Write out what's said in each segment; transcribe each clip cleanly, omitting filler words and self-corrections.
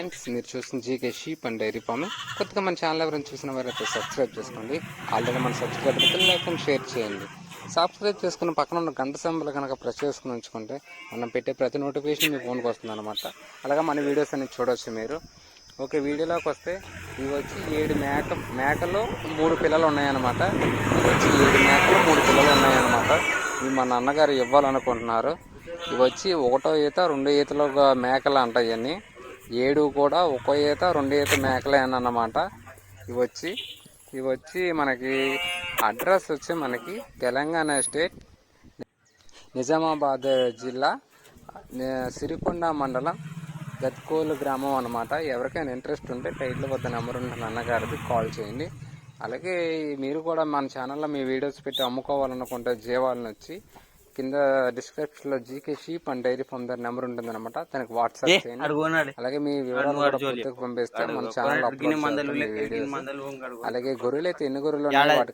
Friends, మీరు చూసిన GK sheep and dairy farm. కొత్తగా మన ఛానల్ ఎవరైనా చూసిన వారైతే సబ్స్క్రైబ్ చేసుకోండి. ఆల్రెడీ మన సబ్స్క్రైబ్ అయితే లైక్ అండ్ షేర్ చేయండి. సబ్స్క్రైబ్ చేసుకుని పక్కన ఉన్న గంట సింబల్ కనుక ప్రెస్ చేసుకుని ఉంచుకుంటే మనం పెట్టే ప్రతి నోటిఫికేషన్ మీ ఫోన్కి వస్తుంది అనమాట. అలాగే మన వీడియోస్ అన్ని చూడవచ్చు మీరు. ఓకే, వీడియోలోకి వస్తే ఇవి వచ్చి 7 మేకలు 3 పిల్లలు ఉన్నాయన్నమాట. ఇవి వచ్చి 7 మేకలు 3 పిల్లలు ఉన్నాయన్నమాట. ఇవి మా నాన్నగారు ఇవ్వాలనుకుంటున్నారు. ఇవి వచ్చి 1వ ఈత 2వ ఈతలో మేకలు అంట. ఇవన్నీ 7 కూడా 1 ఈత 2 ఈత మేకలే అన్నమాట. ఇవి వచ్చి మనకి అడ్రస్ వచ్చి మనకి తెలంగాణ స్టేట్ నిజామాబాద్ జిల్లా సిరికొండ మండలం గద్కోలు గ్రామం అన్నమాట. ఎవరికైనా ఇంట్రెస్ట్ ఉంటే టైటిల్ వద్ద నెంబర్ ఉన్న అన్నగారికి కాల్ చేయండి. అలాగే మీరు కూడా మన ఛానల్లో మీ వీడియోస్ పెట్టి అమ్ముకోవాలనుకుంటే జీవాలను వచ్చి కింద డిస్క్రిప్షన్లో GK sheep and dairy farm దగ్గర నెంబర్ ఉంటుంది అనమాట. దానికి వాట్సాప్ చేయండి. అలాగే మీ వివరాలు కూడా పూర్తిగా పంపిస్తే మన ఛానల్ అలాగే గొర్రెలు అయితే ఎన్ని గొర్రెలు ఉన్నాయి, వాటి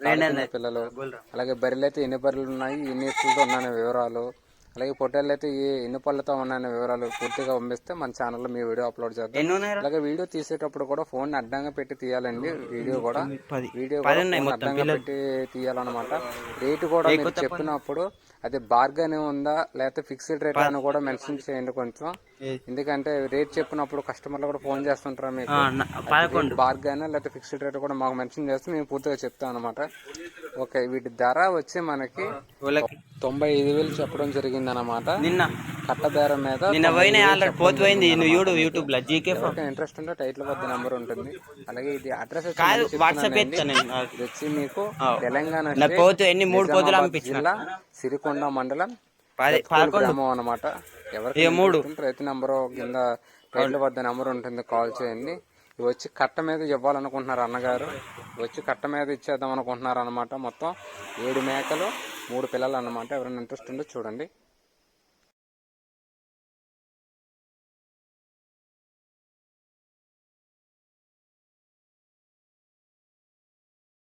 పిల్లలు, అలాగే బర్రెలు అయితే ఎన్ని బర్రెలు ఉన్నాయి, ఎన్ని ఎత్తులతో ఉన్నాయనే వివరాలు, అలాగే పొట్టేళ్ళు అయితే ఎన్ని పళ్ళతో ఉన్నాయనే వివరాలు పూర్తిగా పంపిస్తే మన ఛానల్లో మీ వీడియో అప్లోడ్ చేద్దాం. అలాగే వీడియో తీసేటప్పుడు కూడా ఫోన్ అడ్డంగా పెట్టి తీయాలండి. వీడియో కూడా అడ్డంగా పెట్టి తీయాలన్నమాట. రేటు కూడా మీరు చెప్పినప్పుడు అది బార్గెన్ ఉందా లేకపోతే ఫిక్స్డ్ రేట్ అని కూడా మెన్షన్ చేయండి కొంచెం. ఎందుకంటే రేట్ చెప్పినప్పుడు కస్టమర్లు కూడా ఫోన్ చేస్తుంటారు, మీకు బార్గెన్ లేకపోతే ఫిక్స్డ్ రేట్ కూడా మాకు మెన్షన్ చేస్తే మేము పూర్తిగా చెప్తాం అనమాట. ఓకే, వీటి ధర వచ్చి మనకి 95,000 చెప్పడం జరిగింది అనమాట. నిన్న కట్టబేరం మీద ఇంట్రెస్ట్ ఉంటే టైటిల్ వద్ద నెంబర్ ఉంటుంది. అలాగే ఇది అడ్రస్ వచ్చి మీకు తెలంగాణ జిల్లా సిరికొండ మండలం గ్రామం అనమాట. ఎవరికి రైతు నెంబరు కింద టైటిల్ వద్ద నెంబర్ ఉంటుంది, కాల్ చేయండి. ఇవి వచ్చి కట్ట మీద ఇవ్వాలనుకుంటున్నారు అన్నగారు. వచ్చి కట్ట మీద ఇచ్చేద్దాం అనుకుంటున్నారు అనమాట. మొత్తం 7 మేకలు 3 పిల్లలు అన్నమాట. ఎవరైనా ఇంట్రెస్ట్ ఉంటే చూడండి.